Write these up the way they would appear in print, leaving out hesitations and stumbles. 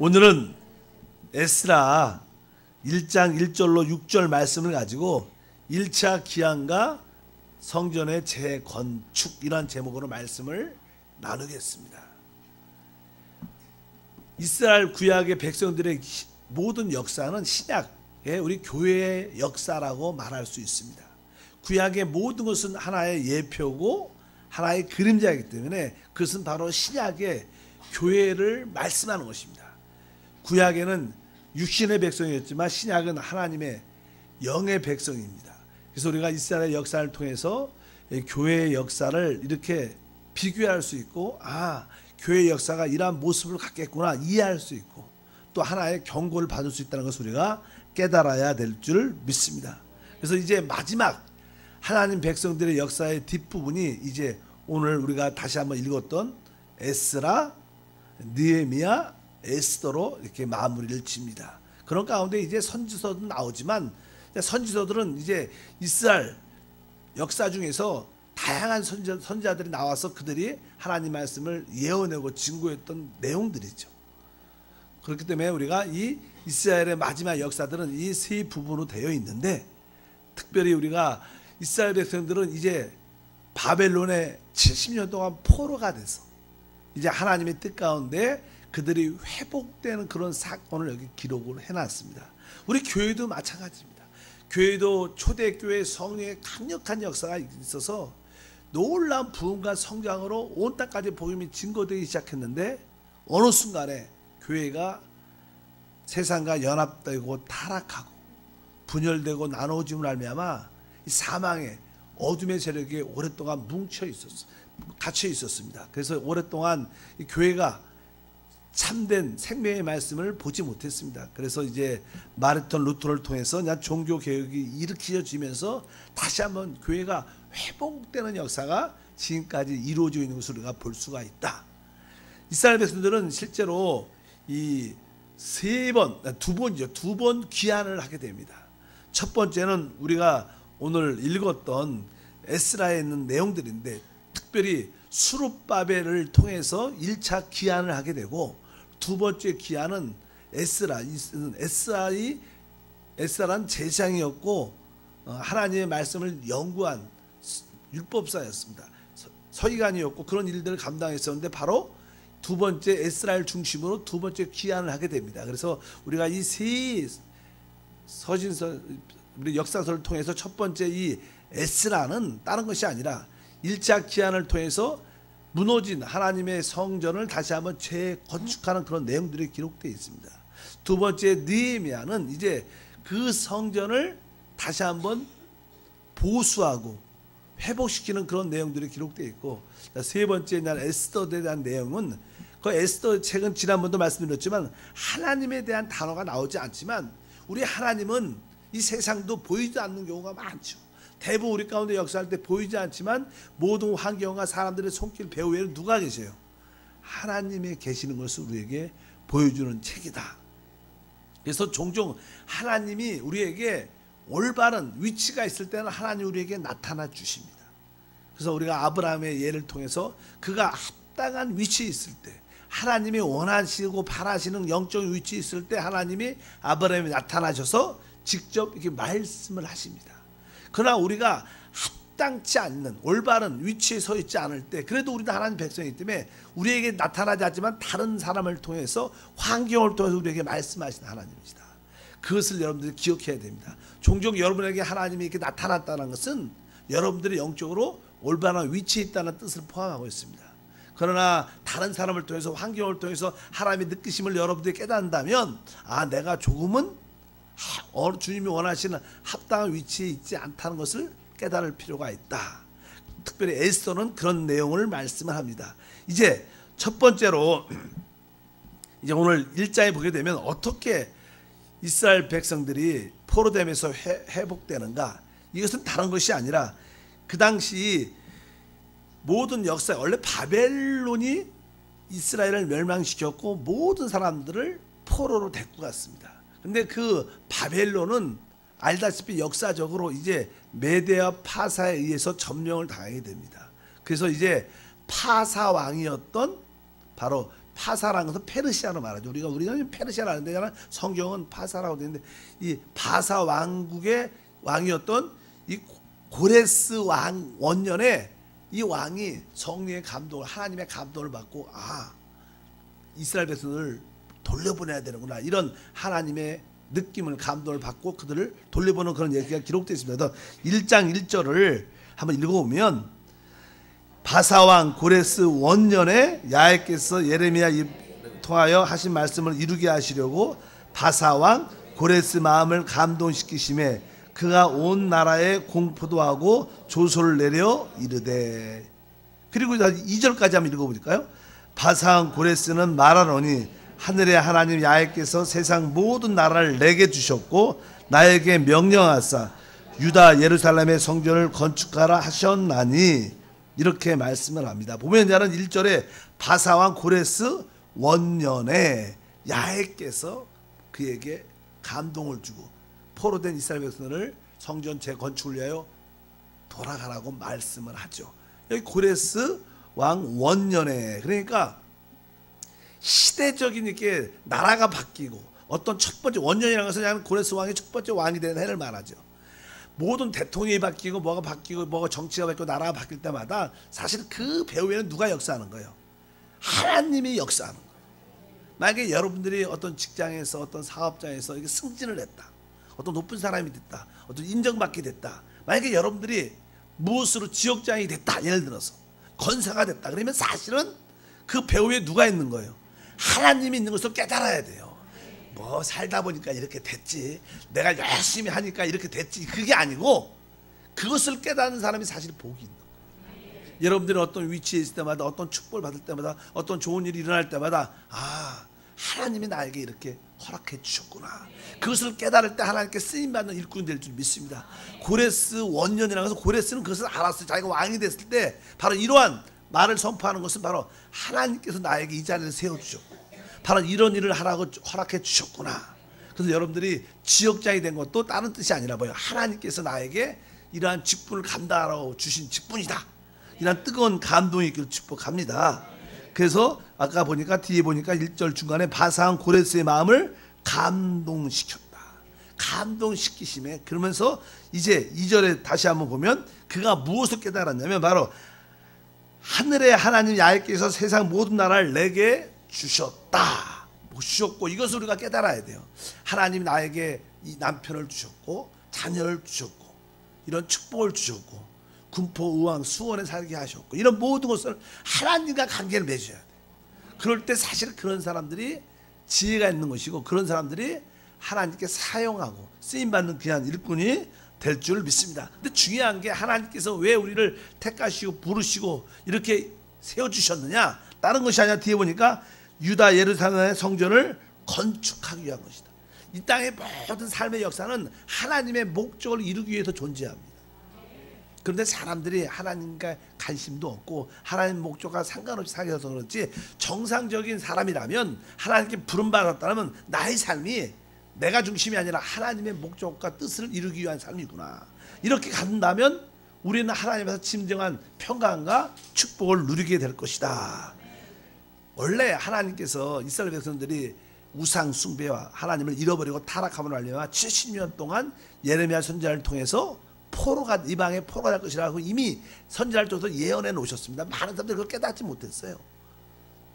오늘은 에스라 1장 1절로 6절 말씀을 가지고 1차 기한과 성전의 재건축 이란 제목으로 말씀을 나누겠습니다. 이스라엘 구약의 백성들의 모든 역사는 신약의 우리 교회의 역사라고 말할 수 있습니다. 구약의 모든 것은 하나의 예표고 하나의 그림자이기 때문에 그것은 바로 신약의 교회를 말씀하는 것입니다. 구약에는 육신의 백성이었지만 신약은 하나님의 영의 백성입니다. 그래서 우리가 이스라엘의 역사를 통해서 교회의 역사를 이렇게 비교할 수 있고, 교회의 역사가 이러한 모습을 갖겠구나 이해할 수 있고, 또 하나의 경고를 받을 수 있다는 것을 우리가 깨달아야 될 줄 믿습니다. 그래서 이제 마지막 하나님 백성들의 역사의 뒷부분이 이제 오늘 우리가 다시 한번 읽었던 에스라, 느헤미야, 에스더로 이렇게 마무리를 칩니다. 그런 가운데 이제 선지서도 나오지만 선지서들은 이제 이스라엘 역사 중에서 다양한 선지자들이 나와서 그들이 하나님 말씀을 예언하고 증거했던 내용들이죠. 그렇기 때문에 우리가 이 이스라엘의 마지막 역사들은 이 세 부분으로 되어 있는데, 특별히 우리가 이스라엘 백성들은 이제 바벨론에 70년 동안 포로가 돼서 이제 하나님의 뜻 가운데 그들이 회복되는 그런 사건을 여기 기록을 해놨습니다. 우리 교회도 마찬가지입니다. 교회도 초대교회 성령의 강력한 역사가 있어서 놀라운 부흥과 성장으로 온 땅까지 복음이 증거되기 시작했는데, 어느 순간에 교회가 세상과 연합되고 타락하고 분열되고 나눠짐을 말미암아 사망의 어둠의 세력이 오랫동안 갇혀 있었습니다. 그래서 오랫동안 이 교회가 참된 생명의 말씀을 보지 못했습니다. 그래서 이제 마르틴 루터를 통해서 그냥 종교 개혁이 일으켜지면서 다시 한번 교회가 회복되는 역사가 지금까지 이루어지고 있는 것을 우리가 볼 수가 있다. 이스라엘 백성들은 실제로 이 두 번 귀환을 하게 됩니다. 첫 번째는 우리가 오늘 읽었던 에스라에 있는 내용들인데, 특별히 수룹바벨을 통해서 1차 귀환을 하게 되고, 두 번째 귀환은 에스라는 제사장이었고 하나님의 말씀을 연구한 율법사였습니다. 서기관이었고 그런 일들을 감당했었는데, 바로 두 번째 에스라를 중심으로 두 번째 귀환을 하게 됩니다. 그래서 우리가 이 세 서신서, 우리 역사서를 통해서 첫 번째 이 에스라는 다른 것이 아니라 1차 귀환을 통해서 무너진 하나님의 성전을 다시 한번 재건축하는 그런 내용들이 기록되어 있습니다. 두 번째 느헤미야는 이제 그 성전을 다시 한번 보수하고 회복시키는 그런 내용들이 기록되어 있고, 세 번째 에스더에 대한 내용은 그 에스더 책은 지난번도 말씀드렸지만 하나님에 대한 단어가 나오지 않지만 우리 하나님은 이 세상도 보이지 않는 경우가 많죠. 대부분 우리 가운데 역사할 때 보이지 않지만 모든 환경과 사람들의 손길 배후에는 누가 계세요? 하나님이 계시는 것을 우리에게 보여주는 책이다. 그래서 종종 하나님이 우리에게 올바른 위치가 있을 때는 하나님이 우리에게 나타나 주십니다. 그래서 우리가 아브라함의 예를 통해서 그가 합당한 위치에 있을 때, 하나님이 원하시고 바라시는 영적 위치에 있을 때 하나님이 아브라함에 나타나셔서 직접 이렇게 말씀을 하십니다. 그러나 우리가 합당치 않는 올바른 위치에 서 있지 않을 때, 그래도 우리도 하나님 백성이기 때문에 우리에게 나타나지 않지만 다른 사람을 통해서, 환경을 통해서 우리에게 말씀하시는 하나님이시다. 그것을 여러분들이 기억해야 됩니다. 종종 여러분에게 하나님이 이렇게 나타났다는 것은 여러분들이 영적으로 올바른 위치에 있다는 뜻을 포함하고 있습니다. 그러나 다른 사람을 통해서, 환경을 통해서 하나님의 느끼심을 여러분들이 깨닫는다면, 내가 조금은 주님이 원하시는 합당한 위치에 있지 않다는 것을 깨달을 필요가 있다. 특별히 에스더는 그런 내용을 말씀을 합니다. 이제 첫 번째로 이제 오늘 1장에 보게 되면 어떻게 이스라엘 백성들이 포로됨에서 회복되는가, 이것은 다른 것이 아니라 그 당시 모든 역사, 원래 바벨론이 이스라엘을 멸망시켰고 모든 사람들을 포로로 데리고 갔습니다. 근데 그 바벨론은 알다시피 역사적으로 이제 메데와 파사에 의해서 점령을 당하게 됩니다. 그래서 이제 파사 왕이었던 바로 파사라는 것은 페르시아로 말하죠. 우리가 페르시아를 하는데 성경은 파사라고 되어 있는데, 이 바사 왕국의 왕이었던 이 고레스 왕 원년에 이 왕이 성령의 감동을, 하나님의 감동을 받고, 이스라엘 백성을 돌려보내야 되는구나, 이런 하나님의 느낌을, 감동을 받고 그들을 돌려보는 그런 얘기가 기록되어 있습니다. 1장 1절을 한번 읽어보면, 바사왕 고레스 원년에 야훼께서 예레미야 통하여 하신 말씀을 이루게 하시려고 바사왕 고레스 마음을 감동시키심에 그가 온 나라에 공포도 하고 조소를 내려 이르되. 그리고 2절까지 한번 읽어보실까요? 바사왕 고레스는 말하노니 하늘의 하나님 야훼께서 세상 모든 나라를 내게 주셨고 나에게 명령하사 유다 예루살렘의 성전을 건축하라 하셨나니, 이렇게 말씀을 합니다. 보면 저는 1절에 바사왕 고레스 원년에 야훼께서 그에게 감동을 주고 포로된 이스라엘 백성을 성전 재건축을 위하여 돌아가라고 말씀을 하죠. 여기 고레스 왕 원년에, 그러니까 시대적인 이렇게 나라가 바뀌고 어떤 첫 번째 원년이라는 것은 그냥 고레스 왕이 첫 번째 왕이 되는 해를 말하죠. 모든 대통령이 바뀌고 뭐가 바뀌고 뭐가 정치가 바뀌고 나라가 바뀔 때마다 사실 그 배후에는 누가 역사하는 거예요? 하나님이 역사하는 거예요. 만약에 여러분들이 어떤 직장에서 어떤 사업장에서 이게 승진을 했다, 어떤 높은 사람이 됐다, 어떤 인정받게 됐다, 만약에 여러분들이 무엇으로 지역장이 됐다, 예를 들어서 권사가 됐다, 그러면 사실은 그 배후에 누가 있는 거예요? 하나님이 있는 것을 깨달아야 돼요. 뭐 살다 보니까 이렇게 됐지, 내가 열심히 하니까 이렇게 됐지, 그게 아니고 그것을 깨닫는 사람이 사실 복이 있는 거예요. 여러분들이 어떤 위치에 있을 때마다, 어떤 축복을 받을 때마다, 어떤 좋은 일이 일어날 때마다, 하나님이 나에게 이렇게 허락해 주셨구나, 그것을 깨달을 때 하나님께 쓰임받는 일꾼이 될 줄 믿습니다. 고레스 원년이라고 해서 고레스는 그것을 알았어요. 자기가 왕이 됐을 때 바로 이러한 말을 선포하는 것은 바로 하나님께서 나에게 이 자리를 세워주셨고 바로 이런 일을 하라고 허락해 주셨구나. 그래서 여러분들이 지역장이 된 것도 다른 뜻이 아니라 뭐예요? 하나님께서 나에게 이러한 직분을 감당하라고 주신 직분이다, 이러한 뜨거운 감동이 있기를 축복합니다. 그래서 아까 보니까 뒤에 보니까 1절 중간에 바사왕 고레스의 마음을 감동시켰다, 감동시키심에, 그러면서 이제 2절에 다시 한번 보면 그가 무엇을 깨달았냐면 바로 하늘의 하나님 야훼께서 세상 모든 나라를 내게 주셨다, 주셨고, 이것을 우리가 깨달아야 돼요. 하나님이 나에게 이 남편을 주셨고 자녀를 주셨고 이런 축복을 주셨고 군포 의왕 수원에 살게 하셨고 이런 모든 것을 하나님과 관계를 맺어야 돼요. 그럴 때 사실 그런 사람들이 지혜가 있는 것이고 그런 사람들이 하나님께 사용하고 쓰임받는 귀한 일꾼이 될 줄 믿습니다. 근데 중요한 게 하나님께서 왜 우리를 택하시고 부르시고 이렇게 세워주셨느냐, 다른 것이 아니라 뒤에 보니까 유다 예루살렘의 성전을 건축하기 위한 것이다. 이 땅의 모든 삶의 역사는 하나님의 목적을 이루기 위해서 존재합니다. 그런데 사람들이 하나님과 관심도 없고 하나님 목적과 상관없이 살아서 그렇지, 정상적인 사람이라면 하나님께 부름받았다면 나의 삶이 내가 중심이 아니라 하나님의 목적과 뜻을 이루기 위한 삶이구나, 이렇게 간다면 우리는 하나님에서 진정한 평강과 축복을 누리게 될 것이다. 원래 하나님께서 이스라엘 백성들이 우상 숭배와 하나님을 잃어버리고 타락함으로 말미암아 70년 동안 예레미야 선지자를 통해서 포로가, 이방의 포로가 될 것이라고 이미 선지자를 통해서 예언해 놓으셨습니다. 많은 사람들이 그걸 깨닫지 못했어요.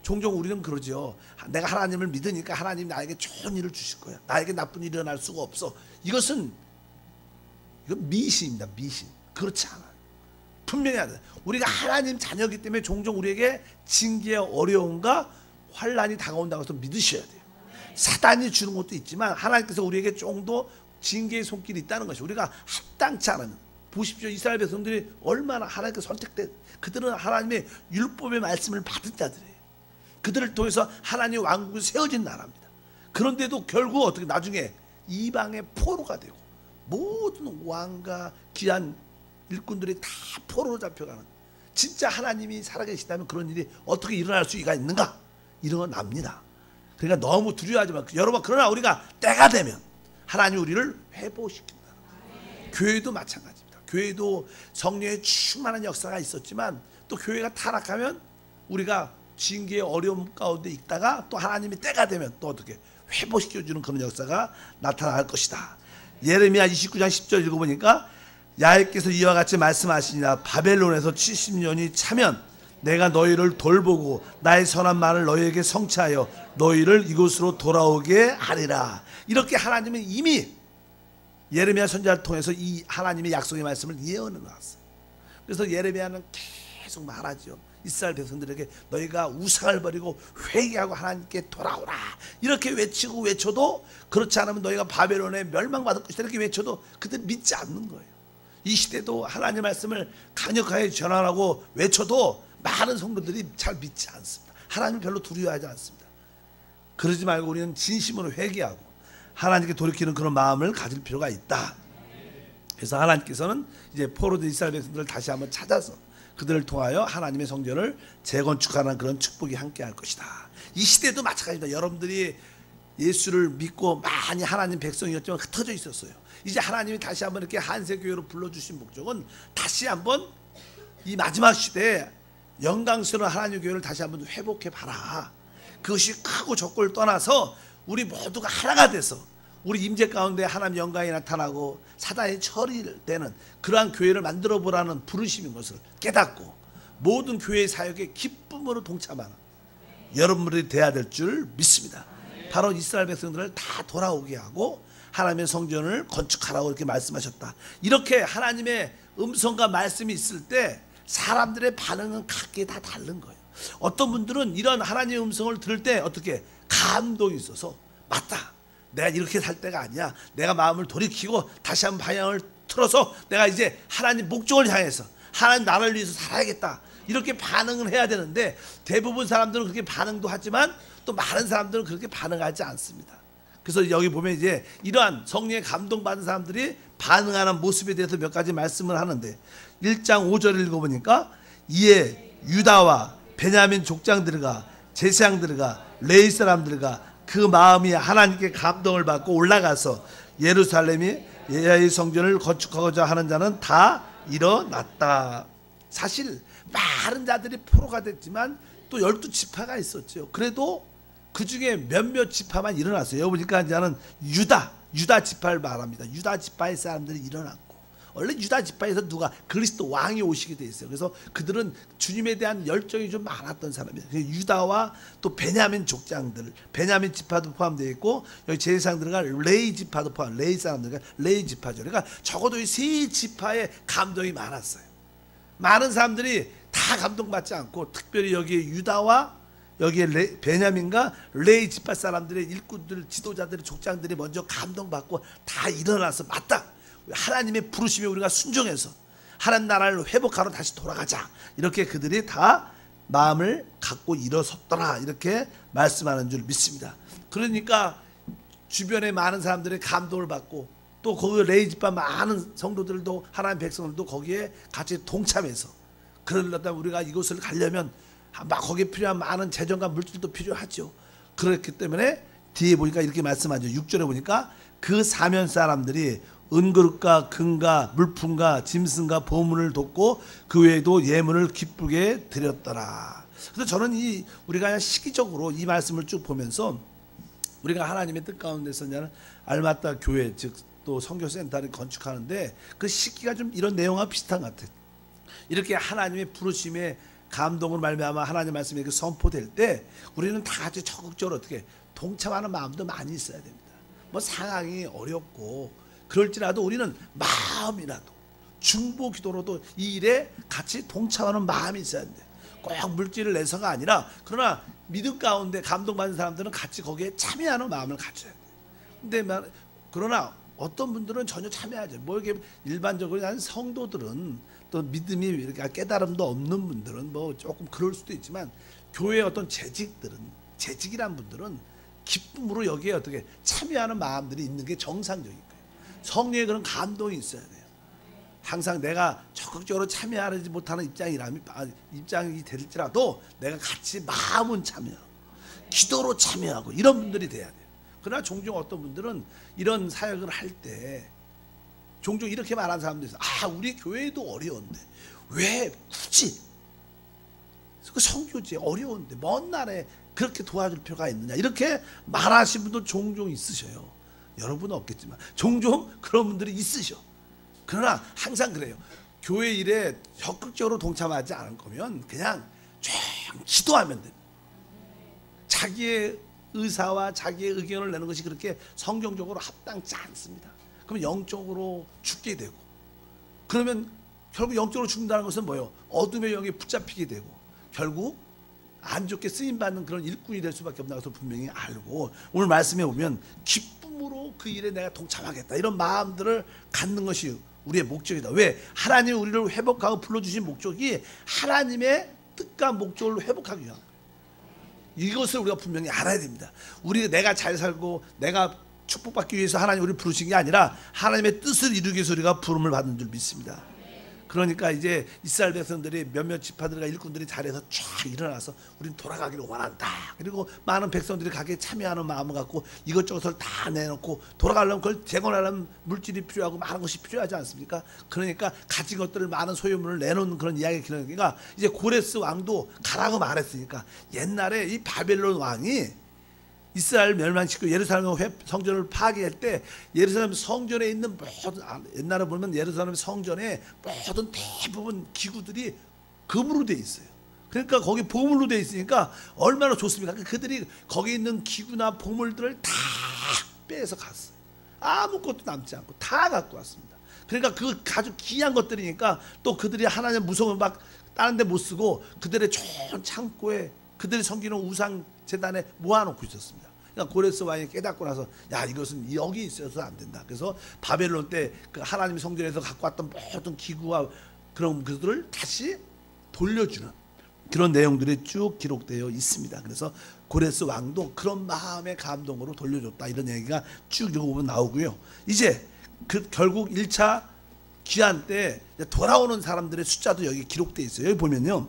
종종 우리는 그러죠. 내가 하나님을 믿으니까 하나님이 나에게 좋은 일을 주실 거야, 나에게 나쁜 일이 일어날 수가 없어. 이건 미신입니다. 미신. 그렇지 않아요. 분명히 하다. 우리가 하나님 자녀이기 때문에 종종 우리에게 징계의 어려움과 환난이 다가온다고 해서 믿으셔야 돼요. 사단이 주는 것도 있지만 하나님께서 우리에게 좀 더 징계의 손길이 있다는 것이, 우리가 합당치 않으면, 보십시오. 이스라엘 백성들이 얼마나 하나님께 선택된, 그들은 하나님의 율법의 말씀을 받은 자들이에요. 그들을 통해서 하나님의 왕국이 세워진 나라입니다. 그런데도 결국 어떻게 나중에 이방의 포로가 되고 모든 왕과 귀한 일꾼들이 다 포로로 잡혀가는, 진짜 하나님이 살아계시다면 그런 일이 어떻게 일어날 수가 있는가, 일어납니다. 그러니까 너무 두려워하지 마. 여러분, 그러나 우리가 때가 되면 하나님 우리를 회복시킨다. 교회도 마찬가지입니다. 교회도 성령의 충만한 역사가 있었지만 또 교회가 타락하면 우리가 징계의 어려움 가운데 있다가 또 하나님이 때가 되면 또 어떻게 회복시켜주는 그런 역사가 나타날 것이다. 예레미야 29장 10절 읽어보니까 야훼께서 이와 같이 말씀하시니라. 바벨론에서 70년이 차면 내가 너희를 돌보고 나의 선한 말을 너희에게 성취하여 너희를 이곳으로 돌아오게 하리라. 이렇게 하나님은 이미 예레미야 선지자를 통해서 이 하나님의 약속의 말씀을 예언해 놨어요. 그래서 예레미야는 계속 말하죠. 이스라엘 백성들에게 너희가 우상을 버리고 회개하고 하나님께 돌아오라 이렇게 외치고 외쳐도, 그렇지 않으면 너희가 바벨론에 멸망받을 것이다 이렇게 외쳐도 그들 믿지 않는 거예요. 이 시대도 하나님의 말씀을 강력하게 전하라고 외쳐도 많은 성도들이 잘 믿지 않습니다. 하나님을 별로 두려워하지 않습니다. 그러지 말고 우리는 진심으로 회개하고 하나님께 돌이키는 그런 마음을 가질 필요가 있다. 그래서 하나님께서는 이제 포로된 이스라엘 백성들을 다시 한번 찾아서 그들을 통하여 하나님의 성전을 재건축하는 그런 축복이 함께할 것이다. 이 시대도 마찬가지입니다. 여러분들이 예수를 믿고 많이 하나님 백성이었지만 흩어져 있었어요. 이제 하나님이 다시 한번 이렇게 한세교회로 불러주신 목적은 다시 한번 이 마지막 시대에 영광스러운 하나님의 교회를 다시 한번 회복해 봐라. 그것이 크고 적고를 떠나서 우리 모두가 하나가 돼서 우리 임재 가운데 하나님의 영광이 나타나고 사단이 처리되는 그러한 교회를 만들어 보라는 부르심인 것을 깨닫고 모든 교회의 사역에 기쁨으로 동참하는 여러분들이 돼야 될 줄 믿습니다. 바로 이스라엘 백성들을 다 돌아오게 하고 하나님의 성전을 건축하라고 이렇게 말씀하셨다. 이렇게 하나님의 음성과 말씀이 있을 때 사람들의 반응은 각기 다 다른 거예요. 어떤 분들은 이런 하나님의 음성을 들을 때 어떻게 감동이 있어서, 맞다, 내가 이렇게 살 때가 아니야, 내가 마음을 돌이키고 다시 한번 방향을 틀어서 내가 이제 하나님 목적을 향해서 하나님 나라를 위해서 살아야겠다 이렇게 반응을 해야 되는데, 대부분 사람들은 그렇게 반응도 하지만 또 많은 사람들은 그렇게 반응하지 않습니다. 그래서 여기 보면 이제 이러한 성령의 감동받은 사람들이 반응하는 모습에 대해서 몇 가지 말씀을 하는데, 1장 5절을 읽어보니까 이에 유다와 베냐민 족장들과 제사장들과 레위 사람들과 그 마음이 하나님께 감동을 받고 올라가서 예루살렘이 여호와의 성전을 건축하고자 하는 자는 다 일어났다. 사실 많은 자들이 포로가 됐지만 또 12지파가 있었죠. 그래도 그 중에 몇몇 지파만 일어났어요. 여기 보니까 이제는 유다 지파를 말합니다. 유다 지파의 사람들이 일어났고, 원래 유다 지파에서 누가 그리스도 왕이 오시게 돼 있어요. 그래서 그들은 주님에 대한 열정이 좀 많았던 사람이에요. 유다와 또 베냐민 족장들, 베냐민 지파도 포함되어 있고, 여기 제사장들과 레위 지파도 포함, 레위 사람들과 레위 지파죠. 그러니까 적어도 이 세 지파의 감동이 많았어요. 많은 사람들이 다 감동받지 않고, 특별히 여기에 유다와 여기에 베냐민과 레위 지파 사람들의 일꾼들, 지도자들의 족장들이 먼저 감동받고 다 일어나서, 맞다, 하나님의 부르심에 우리가 순종해서 하나님 나라를 회복하러 다시 돌아가자, 이렇게 그들이 다 마음을 갖고 일어섰더라, 이렇게 말씀하는 줄 믿습니다. 그러니까 주변에 많은 사람들의 감동을 받고, 또 거기 레위 지파 많은 성도들도, 하나님 백성들도 거기에 같이 동참해서, 그러려다 우리가 이곳을 가려면 거기에 필요한 많은 재정과 물질도 필요하죠. 그렇기 때문에 뒤에 보니까 이렇게 말씀하죠. 6절에 보니까 그 사면 사람들이 은그릇과 금과 물품과 짐승과 보물을 돕고 그 외에도 예물을 기쁘게 드렸더라. 그래서 저는 우리가 그냥 시기적으로 이 말씀을 쭉 보면서 우리가 하나님의 뜻 가운데서 그냥 알마타 교회, 즉 또 선교센터를 건축하는데 그 시기가 좀 이런 내용과 비슷한 것 같아요. 이렇게 하나님의 부르심에 감동을 말미암아 하나님 말씀이 이렇게 선포될 때 우리는 다 같이 적극적으로 어떻게 동참하는 마음도 많이 있어야 됩니다. 뭐 상황이 어렵고 그럴지라도 우리는 마음이라도 중보 기도로도 이 일에 같이 동참하는 마음이 있어야 돼. 꼭 물질을 내서가 아니라, 그러나 믿음 가운데 감동받는 사람들은 같이 거기에 참여하는 마음을 가져야 돼. 근데 그러나 어떤 분들은 전혀 참여하지. 뭐 이렇게 일반적으로 난 성도들은 또 믿음이 이렇게 깨달음도 없는 분들은 뭐 조금 그럴 수도 있지만, 교회의 어떤 재직이란 분들은 기쁨으로 여기에 어떻게 참여하는 마음들이 있는 게 정상적인 거예요. 성령의 그런 감동이 있어야 돼요. 항상 내가 적극적으로 참여하지 못하는 입장이 될지라도 내가 같이 마음은 참여하고 기도로 참여하고 이런 분들이 돼야 돼요. 그러나 종종 어떤 분들은 이런 사역을 할 때 종종 이렇게 말하는 사람들이 있어요. 우리 교회도 어려운데 왜 굳이 그 선교지 어려운데 먼 날에 그렇게 도와줄 필요가 있느냐 이렇게 말하시는 분도 종종 있으셔요. 여러분은 없겠지만 종종 그런 분들이 있으셔. 그러나 항상 그래요. 교회 일에 적극적으로 동참하지 않을 거면 그냥 쭉 기도하면 돼요. 자기의 의사와 자기의 의견을 내는 것이 그렇게 성경적으로 합당치 않습니다. 그럼 영적으로 죽게 되고, 그러면 결국 영적으로 죽는다는 것은 뭐예요? 어둠의 영에 붙잡히게 되고 결국 안 좋게 쓰임받는 그런 일꾼이 될 수밖에 없다는 것을 분명히 알고, 오늘 말씀해 보면 기쁨으로 그 일에 내가 동참하겠다 이런 마음들을 갖는 것이 우리의 목적이다. 왜? 하나님이 우리를 회복하고 불러주신 목적이 하나님의 뜻과 목적을 회복하기 위한 거예요. 이것을 우리가 분명히 알아야 됩니다. 내가 잘 살고 내가 축복받기 위해서 하나님 우리를 부르신 게 아니라 하나님의 뜻을 이루기 위해서 우리가 부름을 받는 줄 믿습니다. 그러니까 이제 이스라엘 백성들이 몇몇 지파들과 일꾼들이 자리에서 쫙 일어나서 우리는 돌아가기를 원한다. 그리고 많은 백성들이 가게 참여하는 마음을 갖고 이것저것을 다 내놓고 돌아가려면 그걸 재건하려면 물질이 필요하고 많은 것이 필요하지 않습니까? 그러니까 가진 것들을 많은 소유물을 내놓는 그런 이야기가 그러니까 이제 고레스 왕도 가라고 말했으니까 옛날에 이 바벨론 왕이 이스라엘 멸망시키고 예루살렘 성전을 파괴할 때 예루살렘 성전에 있는 모든, 옛날에 보면 예루살렘 성전에 모든 대부분 기구들이 금으로 돼 있어요. 그러니까 거기 보물로 돼 있으니까 얼마나 좋습니까? 그들이 거기 있는 기구나 보물들을 다 빼서 갔어요. 아무것도 남지 않고 다 갖고 왔습니다. 그러니까 그 아주 귀한 것들이니까 또 그들이 하나님 무성을 막 다른 데 못 쓰고 그들의 좋은 창고에 그들이 섬기는 우상 재단에 모아놓고 있었습니다. 그러니까 고레스 왕이 깨닫고 나서 야 이것은 여기 있어서 안 된다. 그래서 바벨론 때 그 하나님 성전에서 갖고 왔던 모든 기구와 그런 것들을 다시 돌려주는 그런 내용들이 쭉 기록되어 있습니다. 그래서 고레스 왕도 그런 마음의 감동으로 돌려줬다 이런 얘기가 쭉 읽어보면 나오고요. 이제 그 결국 1차 귀환 때 돌아오는 사람들의 숫자도 여기 기록되어 있어요. 여기 보면요.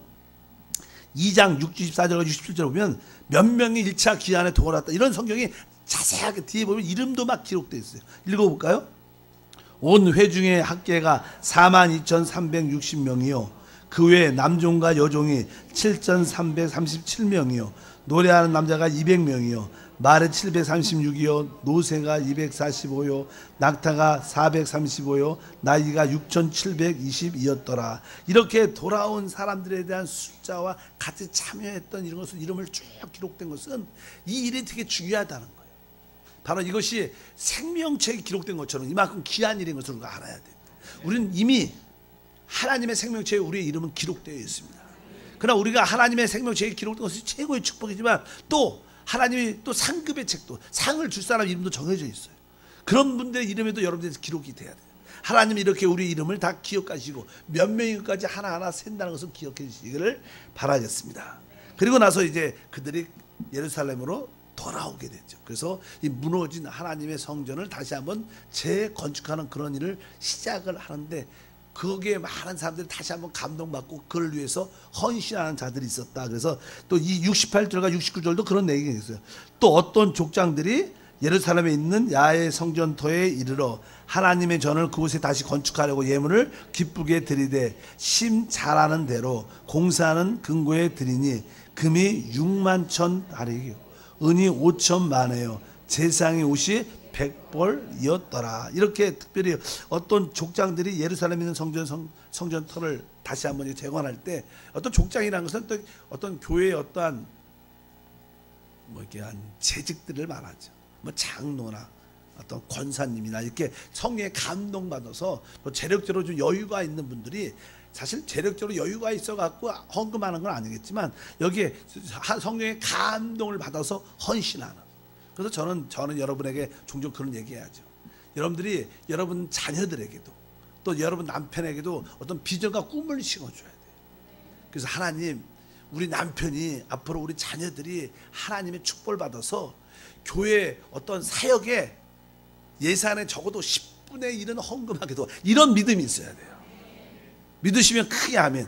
2장 64절과 67절 보면 몇 명이 1차 귀환에 돌아왔다 이런 성경이 자세하게 뒤에 보면 이름도 막 기록되어 있어요. 읽어볼까요? 온 회중의 합계가 42,360명이요 그 외에 남종과 여종이 7,337명이요 노래하는 남자가 200명이요 말은 736이요 노새가 245요 낙타가 435요 나이가 6,720이었더라. 이렇게 돌아온 사람들에 대한 숫자와 같이 참여했던 이런 것을 이름을 쭉 기록된 것은 이 일이 되게 중요하다는 거예요. 바로 이것이 생명책에 기록된 것처럼 이만큼 귀한 일인 것을 우리가 알아야 됩니다. 우리는 이미 하나님의 생명책에 우리의 이름은 기록되어 있습니다. 그러나 우리가 하나님의 생명책에 기록된 것이 최고의 축복이지만 또 하나님이 또 상급의 책도 상을 줄 사람 이름도 정해져 있어요. 그런 분들의 이름에도 여러분들이 기록이 돼야 돼요. 하나님이 이렇게 우리 이름을 다 기억하시고 몇 명인까지 하나하나 센다는 것을 기억해 주시기를 바라겠습니다. 그리고 나서 이제 그들이 예루살렘으로 돌아오게 됐죠. 그래서 이 무너진 하나님의 성전을 다시 한번 재건축하는 그런 일을 시작을 하는데 거기에 많은 사람들이 다시 한번 감동받고 그걸 위해서 헌신하는 자들이 있었다. 그래서 또 이 68절과 69절도 그런 얘기가 있어요. 또 어떤 족장들이 예루살렘에 있는 야훼 성전터에 이르러 하나님의 전을 그곳에 다시 건축하려고 예물을 기쁘게 드리되 심 잘하는 대로 공사하는 금고에 드리니 금이 6만 달이요 은이 5천만에요 제상의 옷이 100벌이었더라. 이렇게 특별히 어떤 족장들이 예루살렘에 있는 성전터를 다시 한번 재건할 때 어떤 족장이라는 것은 또 어떤 교회의 어떠한 뭐 이렇게 한 재직들을 말하죠. 뭐 장로나 어떤 권사님이나 이렇게 성령에 감동받아서 또 재력적으로 좀 여유가 있는 분들이 사실 재력적으로 여유가 있어 갖고 헌금하는 건 아니겠지만 여기에 성령의 감동을 받아서 헌신하는. 그래서 저는 여러분에게 종종 그런 얘기해야죠. 여러분들이 여러분 자녀들에게도 또 여러분 남편에게도 어떤 비전과 꿈을 심어줘야 돼요. 그래서 하나님, 우리 남편이 앞으로 우리 자녀들이 하나님의 축복을 받아서 교회 어떤 사역에 예산에 적어도 10분의 1은 헌금하게도 이런 믿음이 있어야 돼요. 믿으시면 크게 아멘.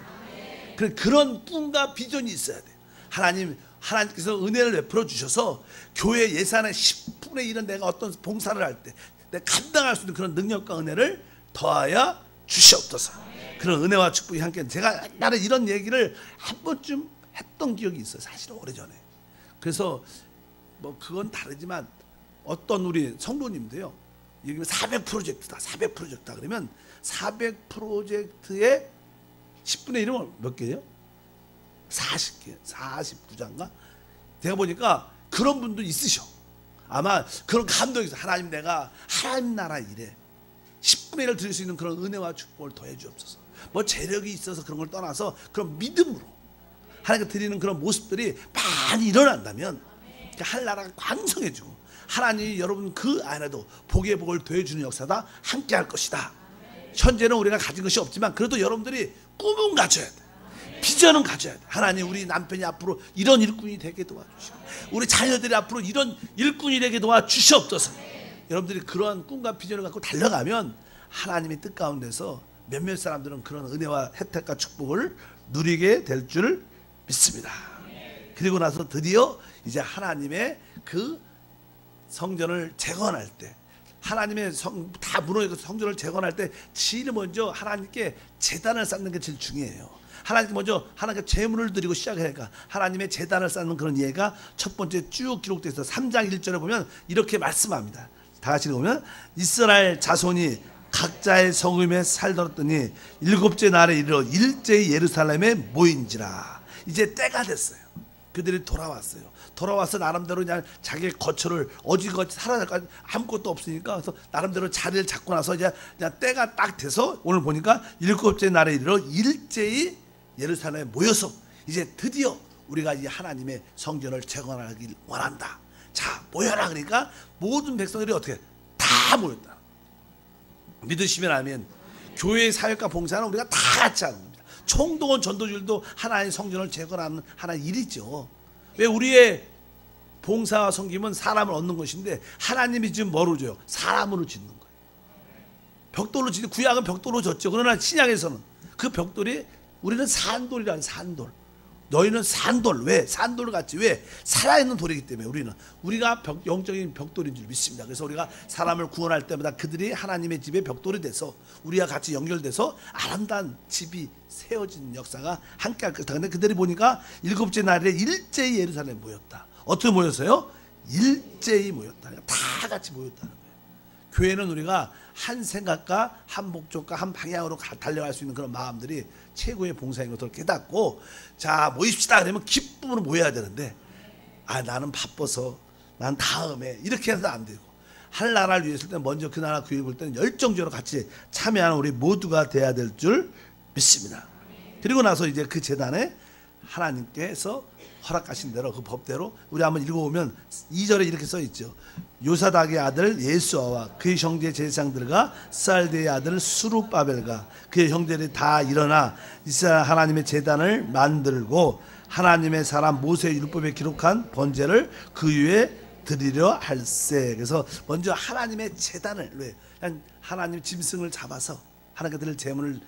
그런 꿈과 비전이 있어야 돼요. 하나님께서 은혜를 베풀어 주셔서 교회 예산의 10분의 1은 내가 어떤 봉사를 할 때 내가 감당할 수 있는 그런 능력과 은혜를 더하여 주시옵소서. 그런 은혜와 축복이 함께. 제가 옛날에 이런 얘기를 한 번쯤 했던 기억이 있어요. 사실 오래전에. 그래서 뭐 그건 다르지만 어떤 우리 성도님도요. 여기 400 프로젝트다. 400 프로젝트다. 그러면 400 프로젝트의 10분의 1은 몇 개예요? 40개. 49장가? 제가 보니까 그런 분도 있으셔. 아마 그런 감동이 있어. 하나님, 내가 하나님 나라 일에 10분의 1을 드릴 수 있는 그런 은혜와 축복을 더해 주옵소서. 뭐 재력이 있어서 그런 걸 떠나서 그런 믿음으로 하나님께 드리는 그런 모습들이 많이 일어난다면 하늘나라가 광성해지고 하나님이 여러분 그 안에도 복의 복을 더해주는 역사다 함께 할 것이다. 현재는 우리가 가진 것이 없지만 그래도 여러분들이 꿈은 가져야 돼. 비전은 가져야 돼. 하나님, 우리 남편이 앞으로 이런 일꾼이 되게 도와주시고 우리 자녀들이 앞으로 이런 일꾼이 되게 도와주시옵소서. 여러분들이 그러한 꿈과 비전을 갖고 달려가면 하나님의 뜻 가운데서 몇몇 사람들은 그런 은혜와 혜택과 축복을 누리게 될 줄 믿습니다. 그리고 나서 드디어 이제 하나님의 그 성전을 재건할 때, 하나님의 다 무너지고 성전을 재건할 때 제일 먼저 하나님께 제단을 쌓는 게 제일 중요해요. 하나님께 먼저 하나님께 제물을 드리고 시작하니까 하나님의 제단을 쌓는 그런 예가 첫 번째 쭉 기록되어 있어서 3장 1절에 보면 이렇게 말씀합니다. 다 같이 읽으면 이스라엘 자손이 각자의 성읍에 살더랬더니 일곱째 날에 이르러 일제히 예루살렘에 모인지라. 이제 때가 됐어요. 그들이 돌아왔어요. 돌아와서 나름대로 그냥 자기의 거처를 어지거지 살아날 아무것도 없으니까 그래서 나름대로 자리를 잡고 나서 이제 그냥 때가 딱 돼서 오늘 보니까 일곱째 날에 이르러 일제히 예루살렘에 모여서 이제 드디어 우리가 이 하나님의 성전을 재건하길 원한다. 자, 모여라. 그러니까 모든 백성들이 어떻게 다 모였다. 믿으시면 아멘. 교회의 사역과 봉사는 우리가 다 같이 하는 겁니다. 총동원 전도줄도 하나의 성전을 재건하는 하나의 일이죠. 왜? 우리의 봉사와 섬김은 사람을 얻는 것인데 하나님이 지금 뭐로 줘요? 사람으로 짓는 거예요. 벽돌로 짓는, 구약은 벽돌로 졌죠. 그러나 신약에서는 그 벽돌이 우리는 산돌이라는 산돌. 너희는 산돌. 왜? 산돌 같이. 왜? 살아있는 돌이기 때문에 우리가 영적인 벽돌인 줄 믿습니다. 그래서 우리가 사람을 구원할 때마다 그들이 하나님의 집에 벽돌이 돼서 우리와 같이 연결돼서 아름다운 집이 세워진 역사가 함께 할 것이다. 근데 그들이 보니까 일곱째 날에 일제히 예루살렘에 모였다. 어떻게 모였어요? 일제히 모였다. 다 같이 모였다는 거예요. 교회는 우리가 한 생각과 한 목적과 한 방향으로 달려갈 수 있는 그런 마음들이 최고의 봉사인 것을 깨닫고, 자, 모입시다 그러면 기쁨으로 모여야 되는데, 아, 나는 바빠서 난 다음에 이렇게 해서 안 되고, 할 나라를 위해서 때 먼저 그 나라 구입을 때는 열정적으로 같이 참여하는 우리 모두가 돼야 될 줄 믿습니다. 그리고 나서 이제 그 제단에 하나님께서 허락하신 대로 그 법대로 우리 한번 읽어보면 2절에 이렇게 써 있죠. 요사닥의 아들 예수아와 그의 형제 제사장들과 살드의 아들 수룹바벨과 그의 형제들이 다 일어나 이스라엘 하나님의 제단을 만들고 하나님의 사람 모세의 율법에 기록한 번제를 그 위에 드리려 할세. 그래서 먼저 하나님의 제단을, 왜? 하나님 짐승을 잡아서 하나님께 드릴 제물을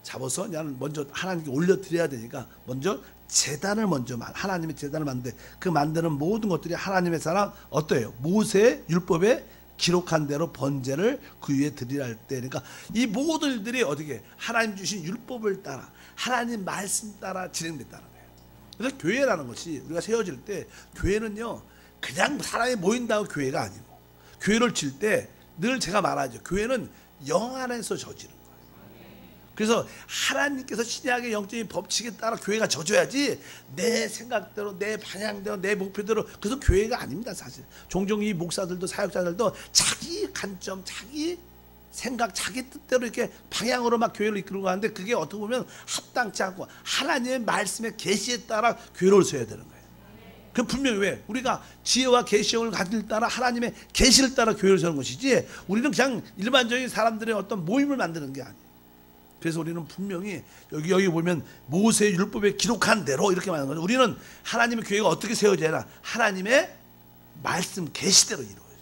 잡아서 그냥 먼저 하나님께 올려드려야 되니까 먼저 제단을 먼저 하나님의 제단을 만드는데 그 만드는 모든 것들이 하나님의 사람 어때요? 모세의 율법에 기록한 대로 번제를 그 위에 드리라 할 때, 그러니까 이 모든 일들이 어떻게 하나님 주신 율법을 따라 하나님 말씀 따라 진행됐다는 거예요. 그래서 교회라는 것이 우리가 세워질 때 교회는요 그냥 사람이 모인다고 교회가 아니고, 교회를 칠 때 늘 제가 말하죠. 교회는 영 안에서 저지른 거예요. 그래서 하나님께서 신약의 영적인 법칙에 따라 교회가 져줘야지 내 생각대로 내 방향대로 내 목표대로, 그래서 교회가 아닙니다. 사실 종종 이 목사들도 사역자들도 자기 관점 자기 생각 자기 뜻대로 이렇게 방향으로 막 교회를 이끌고 가는데 그게 어떻게 보면 합당치 않고 하나님의 말씀의 계시에 따라 교회를 세워야 되는 거예요. 그 분명히 왜? 우리가 지혜와 계시형을 가질 따라 하나님의 계시를 따라 교회를 세우는 것이지 우리는 그냥 일반적인 사람들의 어떤 모임을 만드는 게 아니에요. 그래서 우리는 분명히 여기 보면 모세의 율법에 기록한 대로 이렇게 말하는 거죠. 우리는 하나님의 교회가 어떻게 세워져야 하나? 하나님의 말씀 계시대로 이루어져요.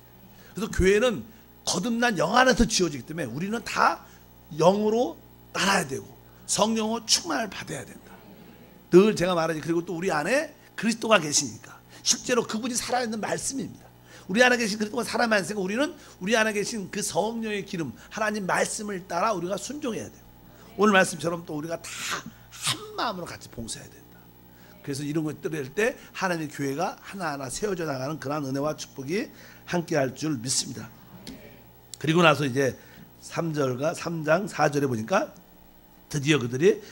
그래서 교회는 거듭난 영 안에서 지어지기 때문에 우리는 다 영으로 따라야 되고 성령으로 충만을 받아야 된다. 늘 제가 말하지. 그리고 또 우리 안에 그리스도가 계시니까 실제로 그분이 살아있는 말씀입니다. 우리 안에 계신 그리스도가 살아만 있으니까 우리는 우리 안에 계신 그 성령의 기름 하나님 말씀을 따라 우리가 순종해야 돼요. 오늘 말씀처럼 또 우리가 다 한 마음으로 같이 봉사해야 된다. 그래서 이런 것들을 할 때 하나님의 교회가 하나하나 세워져 나가는 그러한 은혜와 축복이 함께할 줄 믿습니다. 그리고 나서 이제 3절과 3장 4절에 보니까 드디어 그들이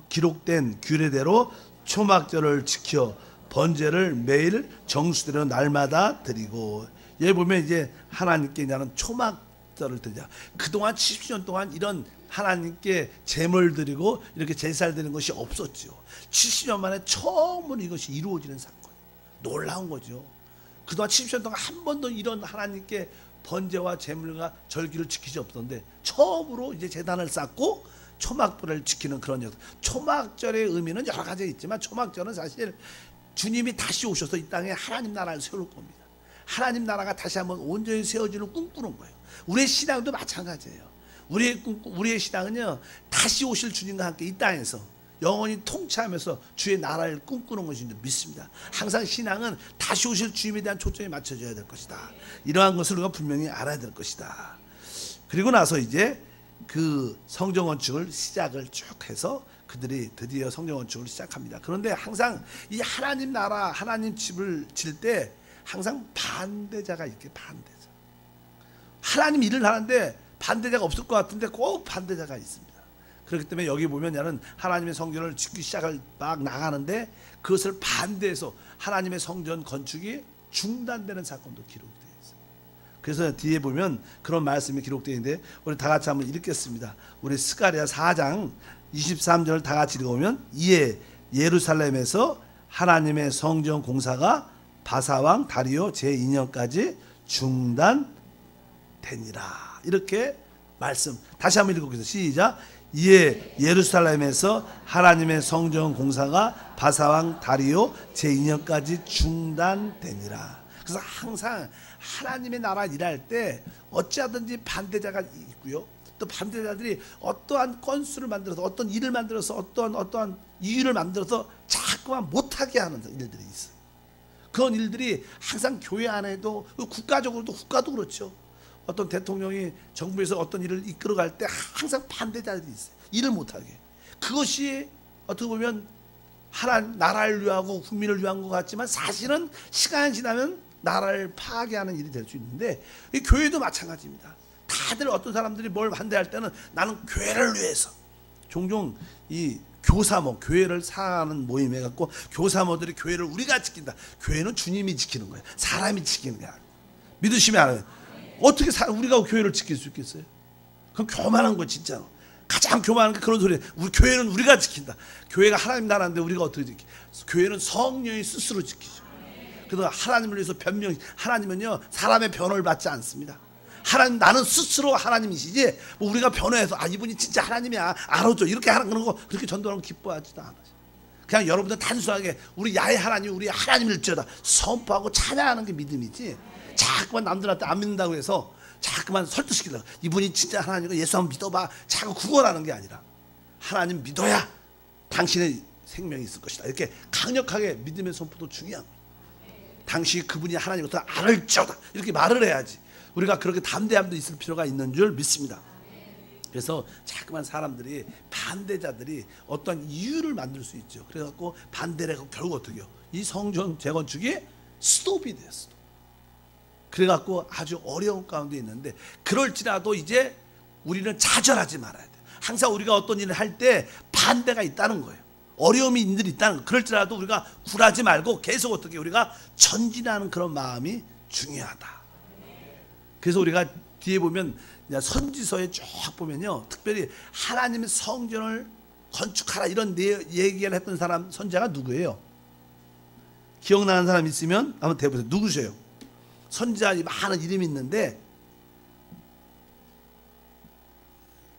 기록된 규례대로 초막절을 지켜 번제를 매일 정수대로 날마다 드리고, 여기 보면 이제 하나님께 이제는 초막절을 드리자. 그동안 70년 동안 이런 하나님께 제물 드리고 이렇게 제사를 드리는 것이 없었죠. 70년 만에 처음으로 이것이 이루어지는 사건. 놀라운 거죠. 그동안 70년 동안 한 번도 이런 하나님께 번제와 제물과 절기를 지키지 없었는데 처음으로 이제 제단을 쌓고 초막절을 지키는 그런 역사. 초막절의 의미는 여러 가지 있지만 초막절은 사실 주님이 다시 오셔서 이 땅에 하나님 나라를 세울 겁니다. 하나님 나라가 다시 한번 온전히 세워지는 꿈꾸는 거예요. 우리의 신앙도 마찬가지예요. 우리의 신앙은요, 다시 오실 주님과 함께 이 땅에서 영원히 통치하면서 주의 나라를 꿈꾸는 것인 줄 믿습니다. 항상 신앙은 다시 오실 주님에 대한 초점이 맞춰져야 될 것이다. 이러한 것을 우리가 분명히 알아야 될 것이다. 그리고 나서 이제 그 성전 건축을 시작을 쭉 해서 그들이 드디어 성전 건축을 시작합니다. 그런데 항상 이 하나님 나라, 하나님 집을 질 때 항상 반대자가 이렇게 반대자. 하나님 일을 하는데 반대자가 없을 것 같은데 꼭 반대자가 있습니다. 그렇기 때문에 여기 보면 나는 하나님의 성전을 짓기 시작을 막 나가는데 그것을 반대해서 하나님의 성전 건축이 중단되는 사건도 기록되어 있어요. 그래서 뒤에 보면 그런 말씀이 기록되어 있는데 우리 다 같이 한번 읽겠습니다. 우리 스가랴 4장 23절을 다 같이 읽어보면, 이에 예루살렘에서 하나님의 성전 공사가 바사왕 다리오 제2년까지 중단되니라. 이렇게 말씀 다시 한번 읽어보겠습니다. 시작. 이에 예루살렘에서 하나님의 성전 공사가 바사왕 다리오 제2년까지 중단되니라. 그래서 항상 하나님의 나라 일할 때 어찌하든지 반대자가 있고요, 또 반대자들이 어떠한 건수를 만들어서 어떤 일을 만들어서 어떠한 이유를 만들어서 자꾸만 못하게 하는 일들이 있어요. 그런 일들이 항상 교회 안에도 국가적으로도 국가도 그렇죠. 어떤 대통령이 정부에서 어떤 일을 이끌어갈 때 항상 반대자들이 있어요. 일을 못하게. 그것이 어떻게 보면 하나님 나라를 위하고 국민을 위한 것 같지만 사실은 시간이 지나면 나라를 파괴하는 일이 될 수 있는데, 이 교회도 마찬가지입니다. 다들 어떤 사람들이 뭘 반대할 때는 나는 교회를 위해서, 종종 이 교사모, 교회를 사랑하는 모임에 갖고 교사모들이 교회를 우리가 지킨다. 교회는 주님이 지키는 거예요. 사람이 지키는 게 아니에요. 믿으시면 알아요. 어떻게 우리가 교회를 지킬 수 있겠어요? 그럼 교만한 거 진짜로. 가장 교만한 게 그런 소리예요. 우리 교회는 우리가 지킨다. 교회가 하나님 나라인데 우리가 어떻게 지키? 교회는 성령이 스스로 지키죠. 그래서 하나님을 위해서 하나님은요 사람의 변호를 받지 않습니다. 하나님, 나는 스스로 하나님이시지 뭐 우리가 변호해서 이분이 진짜 하나님이야 알아줘 이렇게 하는 그런 거 그렇게 전도하는 거 기뻐하지도 않아요. 그냥 여러분들 단순하게 우리 야의 하나님, 우리 하나님일지어다 선포하고 찬양하는 게 믿음이지, 자꾸만 남들한테 안 믿는다고 해서 자꾸만 설득시키려고 이분이 진짜 하나님이고 예수 한번 믿어봐 자꾸 구걸하는 게 아니라, 하나님 믿어야 당신의 생명이 있을 것이다. 이렇게 강력하게 믿음의 선포도 중요한 거예요. 당신이 그분이 하나님부터 알을지어다 이렇게 말을 해야지 우리가 그렇게 담대함도 있을 필요가 있는 줄 믿습니다. 그래서 자꾸만 사람들이 반대자들이 어떤 이유를 만들 수 있죠. 그래갖고 반대를 하고 결국 어떻게 해요? 이 성전 재건축이 스톱이 됐어. 그래갖고 아주 어려운 가운데 있는데, 그럴지라도 이제 우리는 좌절하지 말아야 돼요. 항상 우리가 어떤 일을 할 때 반대가 있다는 거예요. 어려움이 있다는 거. 그럴지라도 우리가 굴하지 말고 계속 어떻게 우리가 전진하는 그런 마음이 중요하다. 그래서 우리가 뒤에 보면 선지서에 쭉 보면요, 특별히 하나님의 성전을 건축하라 이런 얘기를 했던 사람 선지자가 누구예요? 기억나는 사람 있으면 한번 대보세요. 누구세요? 선지자 많은 이름이 있는데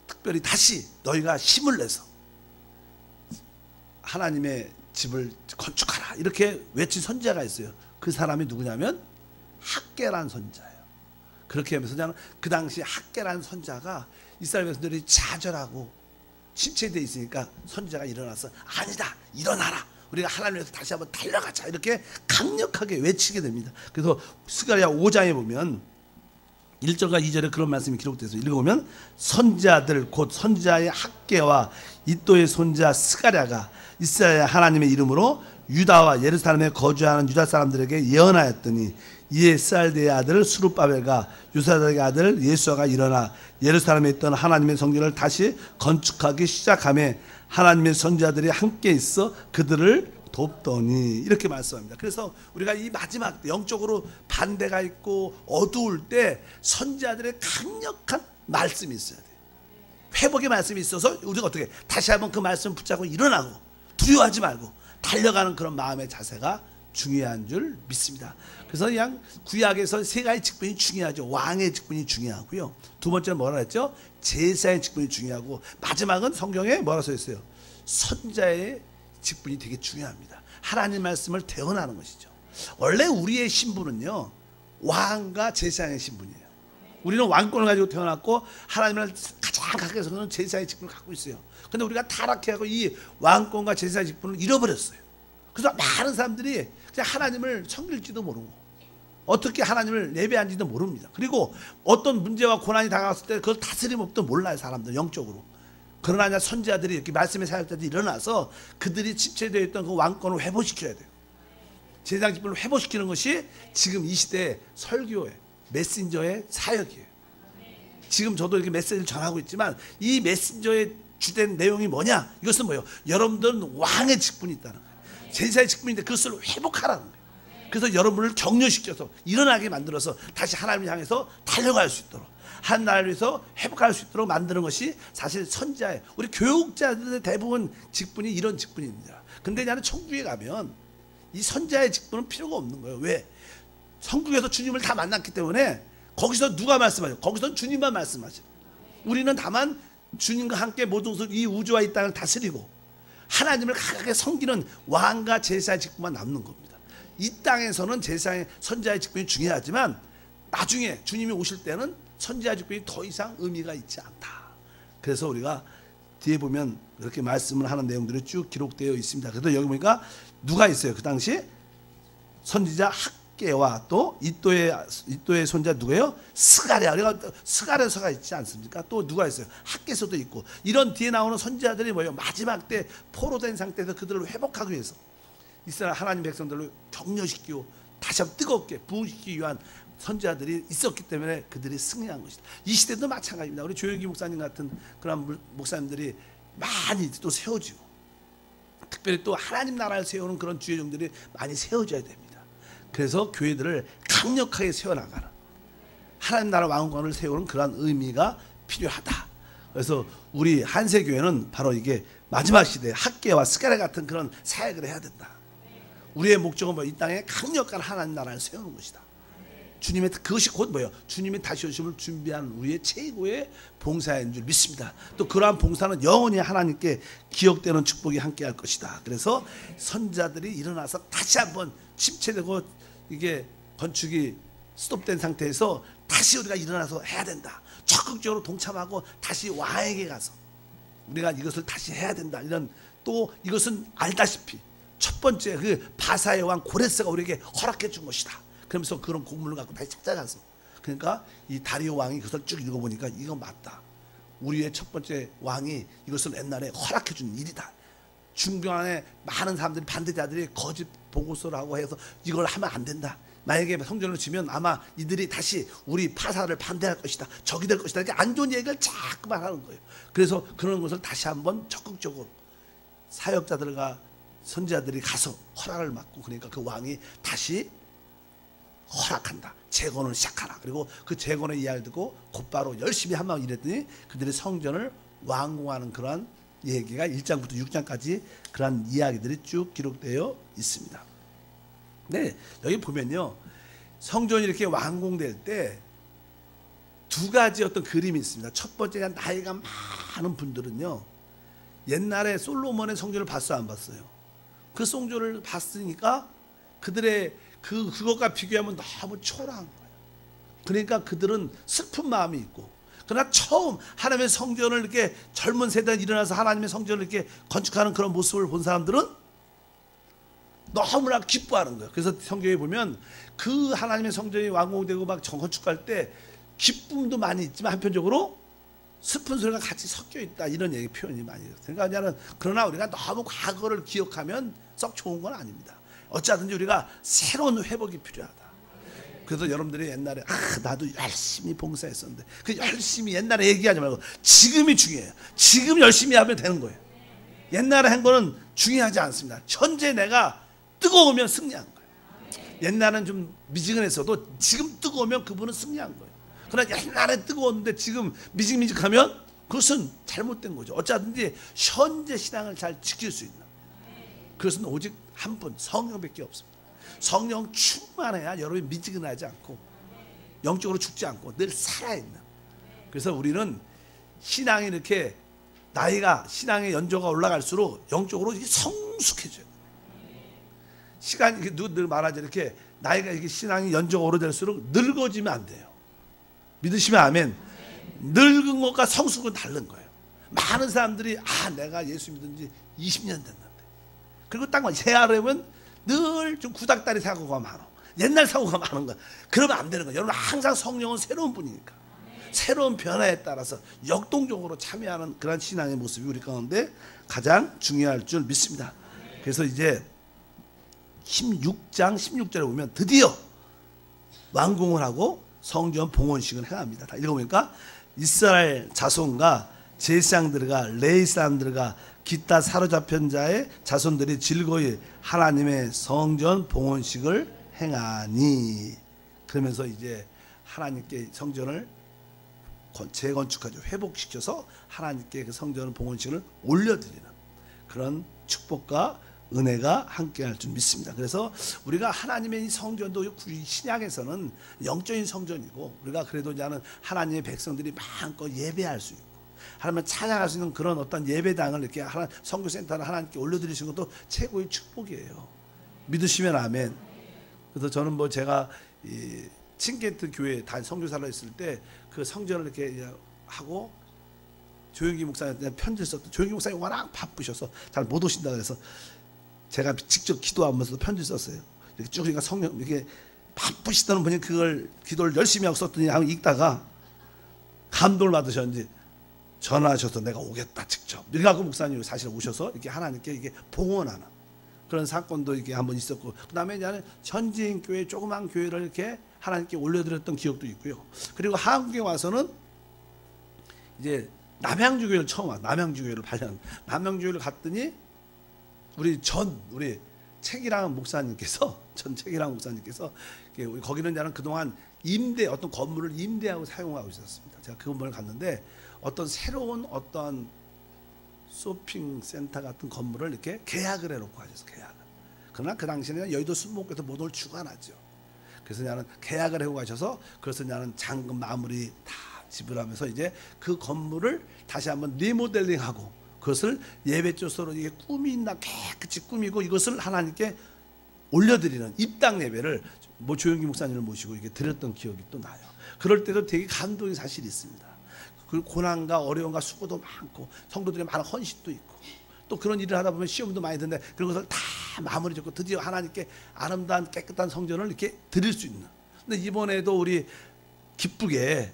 특별히 다시 너희가 힘을 내서 하나님의 집을 건축하라 이렇게 외친 선지자가 있어요. 그 사람이 누구냐면 학개란 선지자예요. 그렇게 하면서 그 당시 학개란 선지자가 이스라엘 백성들이 좌절하고 침체되어 있으니까 선지자가 일어나서 아니다 일어나라 우리가 하나님을 위해서 다시 한번 달려가자 이렇게 강력하게 외치게 됩니다. 그래서 스가랴 5장에 보면 1절과 2절에 그런 말씀이 기록되어 있어요. 읽어보면 선지자들 곧 선지자의 학개와 이또의 손자 스가랴가 이스라엘 하나님의 이름으로 유다와 예루살렘에 거주하는 유다 사람들에게 예언하였더니 이에 스알드의 아들 수룹바벨과 요사닥의 아들 예수아가 일어나 예루살렘에 있던 하나님의 성전을 다시 건축하기 시작하며 하나님의 선지자들이 함께 있어 그들을 돕더니 이렇게 말씀합니다. 그래서 우리가 이 마지막 때 영적으로 반대가 있고 어두울 때 선지자들의 강력한 말씀이 있어야 돼요. 회복의 말씀이 있어서 우리가 어떻게 다시 한번 그 말씀을 붙잡고 일어나고 두려워하지 말고 달려가는 그런 마음의 자세가 중요한 줄 믿습니다. 그래서 그냥 구약에서 세 가지 직분이 중요하죠. 왕의 직분이 중요하고요. 두 번째는 뭐라 했죠? 제사의 직분이 중요하고 마지막은 성경에 뭐라 써 있어요? 선자의 직분이 되게 중요합니다. 하나님 말씀을 대언하는 것이죠. 원래 우리의 신분은요 왕과 제사장의 신분이에요. 우리는 왕권을 가지고 태어났고 하나님을 가장 가까이 서는 제사의 직분을 갖고 있어요. 근데 우리가 타락해하고 이 왕권과 제사의 직분을 잃어버렸어요. 그래서 많은 사람들이 그냥 하나님을 섬길지도 모르고 어떻게 하나님을 예배한지도 모릅니다. 그리고 어떤 문제와 고난이 다가왔을 때 그걸 다스림 없도 몰라요. 사람들 영적으로. 그러나 선지자들이 이렇게 말씀의 사역자들이 일어나서 그들이 침체되어 있던 그 왕권을 회복시켜야 돼요. 제사장 직분을 회복시키는 것이 지금 이 시대의 설교의 메신저의 사역이에요. 지금 저도 이렇게 메시지를 전하고 있지만 이 메신저의 주된 내용이 뭐냐? 이것은 뭐예요? 여러분들은 왕의 직분이 있다는 거예요. 제사의 직분인데 그것을 회복하라는 거예요. 그래서 여러분을 격려시켜서 일어나게 만들어서 다시 하나님을 향해서 달려갈 수 있도록 한 나라를 위해서 회복할 수 있도록 만드는 것이 사실 선지자예요. 우리 교육자들의 대부분 직분이 이런 직분입니다. 근데 나는 천국에 가면 이 선지자의 직분은 필요가 없는 거예요. 왜? 천국에서 주님을 다 만났기 때문에 거기서 누가 말씀하죠? 거기서 주님만 말씀하죠. 우리는 다만 주님과 함께 모든 것을 이 우주와 이 땅을 다스리고 하나님을 강하게 섬기는 왕과 제사의 직분만 남는 겁니다. 이 땅에서는 제사의 선지자의 직분이 중요하지만 나중에 주님이 오실 때는 선지자의 직분이 더 이상 의미가 있지 않다. 그래서 우리가 뒤에 보면 이렇게 말씀을 하는 내용들이 쭉 기록되어 있습니다. 그래서 여기 보니까 누가 있어요? 그 당시 선지자 학개와 또 이또의 손자 누구예요? 스가랴. 그러니까 스가랴서가 있지 않습니까? 또 누가 있어요? 학개서도 있고 이런 뒤에 나오는 선지자들이 뭐예요? 마지막 때 포로된 상태에서 그들을 회복하기 위해서 이스라엘 하나님 백성들을 격려시키고 다시 한번 뜨겁게 부흥시키기 위한 선지자들이 있었기 때문에 그들이 승리한 것이다. 이 시대도 마찬가지입니다. 우리 조혁기 목사님 같은 그런 목사님들이 많이 또 세워지고 특별히 또 하나님 나라를 세우는 그런 주의종들이 많이 세워져야 됩니다. 그래서 교회들을 강력하게 세워나가는 하나님 나라 왕권을 세우는 그런 의미가 필요하다. 그래서 우리 한세교회는 바로 이게 마지막 시대에 학개와 스가랴 같은 그런 사역을 해야 된다. 우리의 목적은 뭐 이 땅에 강력한 하나님 나라를 세우는 것이다. 주님의 그것이 곧 뭐예요? 주님의 다시 오심을 준비하는 우리의 최고의 봉사인 줄 믿습니다. 또 그러한 봉사는 영원히 하나님께 기억되는 축복이 함께할 것이다. 그래서 선지자들이 일어나서 다시 한번 침체되고 이게 건축이 스톱된 상태에서 다시 우리가 일어나서 해야 된다. 적극적으로 동참하고 다시 왕에게 가서 우리가 이것을 다시 해야 된다. 이런 또 이것은 알다시피 첫 번째 그 바사의 왕 고레스가 우리에게 허락해 준 것이다. 그러면서 그런 곡물을 갖고 다시 찾아가서 그러니까 이 다리오 왕이 그것을 쭉 읽어보니까 이거 맞다. 우리의 첫 번째 왕이 이것을 옛날에 허락해 준 일이다. 중간에 많은 사람들이 반대자들이 거짓 보고서를 하고 해서 이걸 하면 안 된다. 만약에 성전을 지면 아마 이들이 다시 우리 파사를 반대할 것이다. 적이 될 것이다. 이렇게 안 좋은 얘기를 자꾸만 하는 거예요. 그래서 그런 것을 다시 한번 적극적으로 사역자들과 선지자들이 가서 허락을 받고 그러니까 그 왕이 다시 허락한다. 재건을 시작하라. 그리고 그 재건의 이야기를 듣고 곧바로 열심히 한마음 일했더니 그들의 성전을 완공하는 그러한 얘기가 1장부터 6장까지 그러한 이야기들이 쭉 기록되어 있습니다. 네, 여기 보면요. 성전이 이렇게 완공될 때 두 가지 어떤 그림이 있습니다. 첫 번째가 나이가 많은 분들은요. 옛날에 솔로몬의 성전을 봤어요? 안 봤어요? 그 성전을 봤으니까 그들의 그것과 비교하면 너무 초라한 거예요. 그러니까 그들은 슬픈 마음이 있고 그러나 처음 하나님의 성전을 이렇게 젊은 세대가 일어나서 하나님의 성전을 이렇게 건축하는 그런 모습을 본 사람들은 너무나 기뻐하는 거예요. 그래서 성경에 보면 그 하나님의 성전이 완공되고 막 건축할 때 기쁨도 많이 있지만 한편적으로 슬픈 소리가 같이 섞여 있다, 이런 얘기 표현이 많이 있어요. 그러니까 그러나 우리가 너무 과거를 기억하면 썩 좋은 건 아닙니다. 어찌하든지 우리가 새로운 회복이 필요하다. 그래서 여러분들이 옛날에 나도 열심히 봉사했었는데, 그 열심히 옛날에 얘기하지 말고 지금이 중요해요. 지금 열심히 하면 되는 거예요. 옛날에 한 거는 중요하지 않습니다. 현재 내가 뜨거우면 승리한 거예요. 옛날은 좀 미지근했어도 지금 뜨거우면 그분은 승리한 거예요. 그러나 옛날에 뜨거웠는데 지금 미직미직하면 그것은 잘못된 거죠. 어찌하든지 현재 신앙을 잘 지킬 수 있는, 그것은 오직 한 분, 성령밖에 없습니다. 성령 충만해야 여러분이 미지근하지 않고 영적으로 죽지 않고 늘 살아있는. 그래서 우리는 신앙이 이렇게 신앙의 연조가 올라갈수록 영적으로 이게 성숙해져요. 시간이 늘 말하죠. 이렇게 나이가 이렇게 신앙이 연조가 오래될수록 늙어지면 안 돼요. 믿으시면 아멘. 늙은 것과 성숙은 다른 거예요. 많은 사람들이 내가 예수 믿은 지 20년 됐는데, 그리고 딱 새하려면 늘 좀 구닥다리 사고가 많아. 옛날 사고가 많은 거야. 그러면 안 되는 거예요. 여러분 항상 성령은 새로운 분이니까 새로운 변화에 따라서 역동적으로 참여하는 그런 신앙의 모습이 우리 가운데 가장 중요할 줄 믿습니다. 그래서 이제 16장 16절에 보면 드디어 완공을 하고 성전 봉헌식을 행합니다. 다 읽어보니까 이스라엘 자손과 제사장들과 레위 사람들과 기타 사로잡힌 자의 자손들이 즐거이 하나님의 성전 봉헌식을 행하니, 그러면서 이제 하나님께 성전을 재건축하죠. 회복시켜서 하나님께 그 성전 봉헌식을 올려드리는 그런 축복과 은혜가 함께할 줄 믿습니다. 그래서 우리가 하나님의 이 성전도 신약에서는 영적인 성전이고, 우리가 그래도 이제는 하나님의 백성들이 마음껏 예배할 수 있고 하나님을 찬양할 수 있는 그런 어떤 예배당을 이렇게 선교센터를 하나님께 올려드리신 것도 최고의 축복이에요. 믿으시면 아멘. 그래서 저는 제가 이 칭게트 교회 선교사로 있을 때 그 성전을 이렇게 하고 조영기 목사한테 편지를 썼던, 조영기 목사님 워낙 바쁘셔서 잘 못 오신다 그래서 제가 직접 기도하면서 편지를 썼어요. 이렇게 쭉 그러니까 성령 이렇게 바쁘시다는 분이 그걸 기도를 열심히 하고 썼더니 하고 읽다가 감동을 받으셨는지 전화하셔서 내가 오겠다 직접. 밀가구 목사님이 사실 오셔서 이렇게 하나님께 이게 봉헌하는 그런 사건도 이게 한번 있었고, 그다음에 이제 현지인 교회 조그만 교회를 이렇게 하나님께 올려드렸던 기억도 있고요. 그리고 한국에 와서는 이제 남양주교회를 처음 남양주교회를 발견. 남양주교회를 갔더니 우리 책이랑 목사님께서 우리 거기는 저는 그동안 어떤 건물을 임대하고 사용하고 있었습니다. 제가 그 건물을 갔는데 어떤 새로운 어떤 쇼핑센터 같은 건물을 이렇게 계약을 해놓고 가셔서 계약을. 그러나 그 당시에는 여의도 순복교에서 모든 걸 주관하죠. 그래서 나는 계약을 하고 가셔서, 그래서 나는 잔금 마무리 다 지불하면서 이제 그 건물을 다시 한번 리모델링하고 그것을 예배조서로 이게 꿈이 있나 깨끗이 꾸미고 이것을 하나님께 올려드리는 입당 예배를 조영기 목사님을 모시고 이렇게 드렸던 기억이 또 나요. 그럴 때도 되게 감동이 사실 있습니다. 그 고난과 어려움과 수고도 많고 성도들의 많은 헌신도 있고 또 그런 일을 하다 보면 시험도 많이 드는데 그런 것을 다 마무리 짓고 드디어 하나님께 아름다운 깨끗한 성전을 이렇게 드릴 수 있는. 근데 이번에도 우리 기쁘게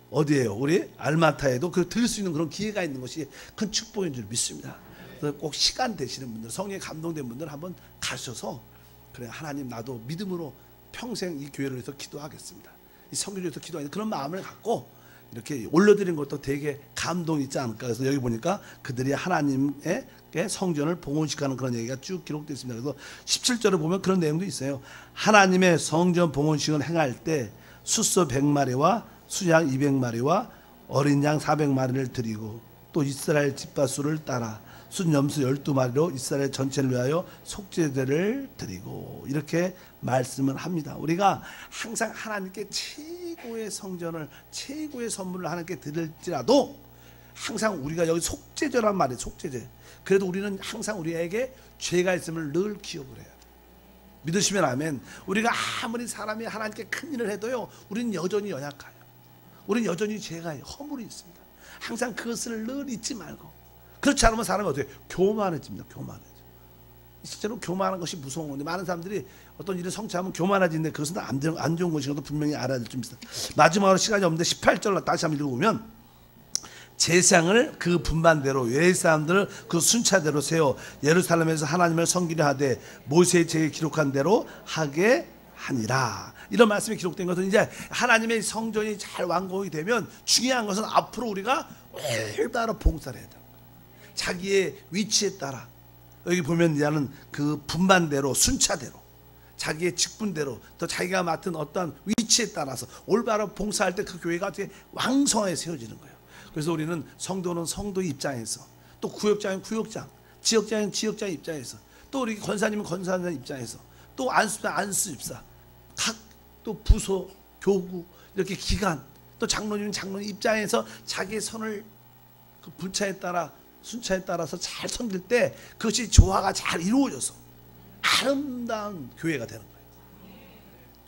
어디에요? 우리 알마타에도 그 드릴 수 있는 그런 기회가 있는 것이 큰 축복인 줄 믿습니다. 그래서 꼭 시간 되시는 분들, 성령에 감동된 분들 한번 가셔서 그래 하나님 나도 믿음으로 평생 이 교회를 위해서 기도하겠습니다. 이 성교를 위해서 기도하는 그런 마음을 갖고 이렇게 올려드린 것도 되게 감동이 있지 않을까. 그래서 여기 보니까 그들이 하나님의 성전을 봉헌식하는 그런 얘기가 쭉 기록되어 있습니다. 그래서 17절에 보면 그런 내용도 있어요. 하나님의 성전 봉헌식을 행할 때 숫소 100마리와 수양 200마리와 어린 양 400마리를 드리고 또 이스라엘 집파수를 따라 순염소 12마리로 이스라엘 전체를 위하여 속죄제를 드리고 이렇게 말씀을 합니다. 우리가 항상 하나님께 최고의 성전을 최고의 선물을 하나님께 드릴지라도 항상 우리가 여기 속죄제란 말이에요. 속죄제. 그래도 우리는 항상 우리에게 죄가 있음을 늘 기억을 해요. 믿으시면 아멘. 우리가 아무리 사람이 하나님께 큰 일을 해도요 우리는 여전히 연약해요. 우리는 여전히 죄가 허물이 있습니다. 항상 그것을 늘 잊지 말고, 그렇지 않으면 사람이 어떻게 교만해집니다. 교만해져. 실제로 교만한 것이 무서운 건데 많은 사람들이 어떤 일을 성취하면 교만해지는데 그것은 안 좋은 것인 것도 분명히 알아야 될 점 있습니다. 마지막으로 시간이 없는데 18절 다시 한번 읽어보면 제상을 그 분반대로 외의 사람들을 그 순차대로 세워 예루살렘에서 하나님을 섬기려 하되 모세의 책에 기록한 대로 하게 하니라. 이런 말씀이 기록된 것은 이제 하나님의 성전이 잘 완공이 되면 중요한 것은 앞으로 우리가 올바로 봉사를 해야 돼요. 자기의 위치에 따라 여기 보면 이제는 그 분반대로 순차대로 자기의 직분대로 또 자기가 맡은 어떤 위치에 따라서 올바로 봉사할 때 그 교회가 어떻게 왕성하게 세워지는 거예요. 그래서 우리는 성도는 성도의 입장에서 또 구역장은 구역장, 지역장은 지역장 입장에서 또 우리 권사님은 권사님 입장에서 또 안수입사 안수입사 각 또 부서 교구 이렇게 기관 또 장로님은 장로님 입장에서 자기의 선을 그 분차에 따라 순차에 따라서 잘 섬길 때 그것이 조화가 잘 이루어져서 아름다운 교회가 되는 거예요.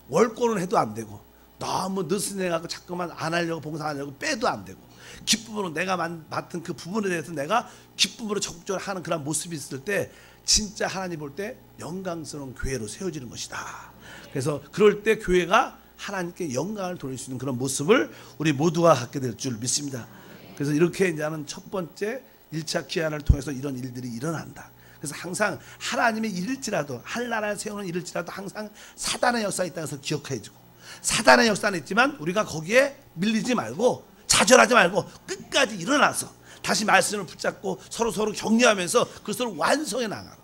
월권을 해도 안 되고 너무 느슨해갖고 자꾸만 안 하려고 봉사 안 하려고 빼도 안 되고 기쁨으로 내가 맡은 그 부분에 대해서 내가 기쁨으로 적극적으로 하는 그런 모습이 있을 때 진짜 하나님 볼 때 영광스러운 교회로 세워지는 것이다. 그래서 그럴 때 교회가 하나님께 영광을 돌릴 수 있는 그런 모습을 우리 모두가 갖게 될 줄 믿습니다. 그래서 이렇게 이제는 첫 번째 1차 기한을 통해서 이런 일들이 일어난다. 그래서 항상 하나님의 일일지라도 한 나라를 세우는 일일지라도 항상 사단의 역사가 있다는 것을 기억해주고 사단의 역사는 있지만 우리가 거기에 밀리지 말고 좌절하지 말고 끝까지 일어나서 다시 말씀을 붙잡고 서로 격려하면서 그것을 완성해 나가는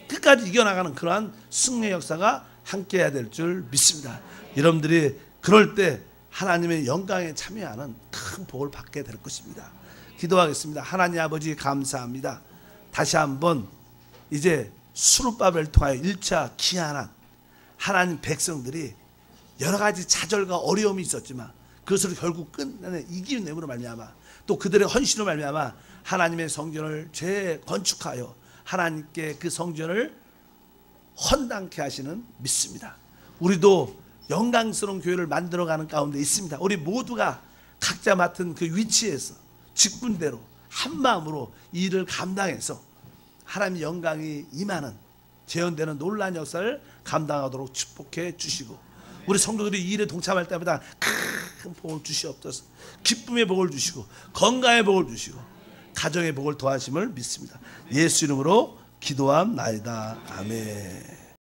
끝까지 이겨나가는 그러한 승리의 역사가 함께해야 될 줄 믿습니다. 여러분들이 그럴 때 하나님의 영광에 참여하는 큰 복을 받게 될 것입니다. 기도하겠습니다. 하나님 아버지 감사합니다. 다시 한번 이제 수르바벨을 통하여 1차 기한한 하나님 백성들이 여러 가지 좌절과 어려움이 있었지만 그것을 결국 끝내 이기는 으로 말미암아 또 그들의 헌신으로 말미암아 하나님의 성전을 재건축하여 하나님께 그 성전을 헌당케 하시는 믿습니다. 우리도 영광스러운 교회를 만들어가는 가운데 있습니다. 우리 모두가 각자 맡은 그 위치에서 직분대로 한 마음으로 이 일을 감당해서 하나님의 영광이 임하는 재현되는 놀라운 역사를 감당하도록 축복해 주시고 우리 성도들이 이 일에 동참할 때마다 큰 복을 주시옵소서. 기쁨의 복을 주시고 건강의 복을 주시고 가정의 복을 더하심을 믿습니다. 예수 이름으로 기도함나이다. 아멘.